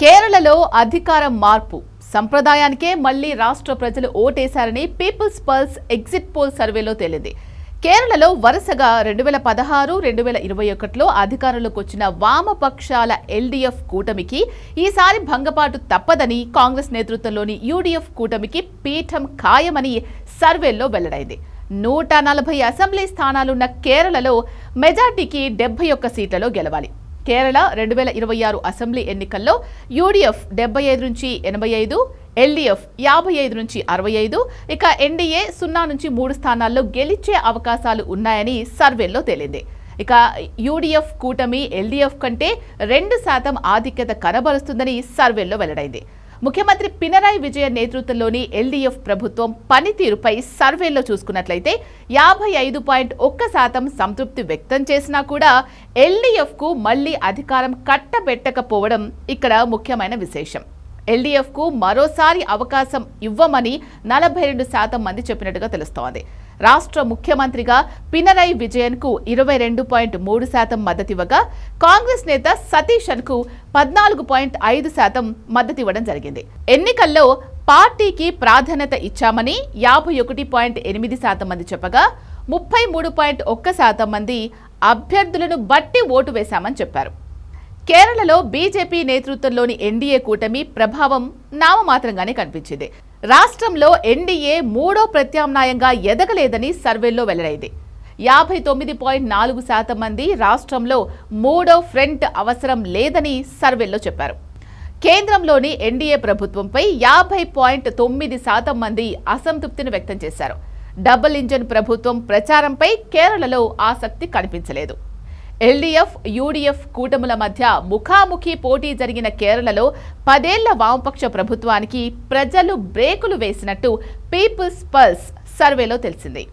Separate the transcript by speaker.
Speaker 1: కేరళలో అధికారం మార్పు సంప్రదాయానికే మళ్లీ రాష్ట్ర ప్రజలు ఓటేశారని పీపుల్స్ పల్స్ ఎగ్జిట్ పోల్ సర్వేలో తేలింది. కేరళలో వరుసగా 2016, 2021లో అధికారంలోకి వచ్చిన వామపక్షాల ఎల్డీఎఫ్ కూటమికి ఈసారి భంగపాటు తప్పదని, కాంగ్రెస్ నేతృత్వంలోని యూడీఎఫ్ కూటమికి పీఠం ఖాయమని సర్వేల్లో వెల్లడైంది. 140 అసెంబ్లీ స్థానాలున్న కేరళలో మెజార్టీకి 71 సీట్లలో గెలవాలి. కేరళ 2026 అసెంబ్లీ ఎన్నికల్లో యూడీఎఫ్ 75 నుంచి 85, ఎల్డీఎఫ్ 55 నుంచి 65, ఇక ఎన్డీఏ 0 నుంచి 3 స్థానాల్లో గెలిచే అవకాశాలు ఉన్నాయని సర్వేల్లో తేలింది. ఇక యూడీఎఫ్ కూటమి ఎల్డీఎఫ్ కంటే 2% ఆధిక్యత కనబరుస్తుందని సర్వేల్లో వెల్లడైంది. ముఖ్యమంత్రి పినరాయి విజయన్ నేతృత్వంలోని ఎల్డీఎఫ్ ప్రభుత్వం పనితీరుపై సర్వేల్లో చూసుకున్నట్లయితే 55.1% సంతృప్తి వ్యక్తం చేసినా కూడా ఎల్డీఎఫ్కు మళ్లీ అధికారం కట్టబెట్టకపోవడం ఇక్కడ ముఖ్యమైన విశేషం. ఎల్డీఎఫ్కు మరోసారి అవకాశం ఇవ్వమని 42% మంది చెప్పినట్టుగా తెలుస్తోంది. రాష్ట్ర ముఖ్యమంత్రిగా పినరాయి విజయన్కు 22.3% మద్దతివ్వగా, కాంగ్రెస్ నేత సతీశన్కు 14.5% మద్దతివ్వడం జరిగింది. ఎన్నికల్లో పార్టీకి ప్రాధాన్యత ఇచ్చామని 51.8% మంది చెప్పగా, 33.1% మంది అభ్యర్థులను బట్టి ఓటు వేశామని చెప్పారు. కేరళలో బీజేపీ నేతృత్వంలోని ఎన్డీఏ కూటమి ప్రభావం నామమాత్రంగానే కనిపించింది. రాష్ట్రంలో ఎన్డీఏ మూడో ప్రత్యామ్నాయంగా ఎదగలేదని సర్వేల్లో వెల్లడైంది. 59.4% మంది రాష్ట్రంలో మూడో ఫ్రంట్ అవసరం లేదని సర్వేల్లో చెప్పారు. కేంద్రంలోని ఎన్డీఏ ప్రభుత్వంపై 50.9% మంది అసంతృప్తిని వ్యక్తం చేశారు. డబుల్ ఇంజన్ ప్రభుత్వం ప్రచారంపై కేరళలో ఆసక్తి కనిపించలేదు. ఎల్డీఎఫ్, యూడీఎఫ్ కూటముల మధ్య ముఖాముఖి పోటీ జరిగిన కేరళలో 10 ఏళ్ల వామపక్ష ప్రభుత్వానికి ప్రజలు బ్రేకులు వేసినట్టు పీపుల్స్ పల్స్ సర్వేలో తెలిసింది.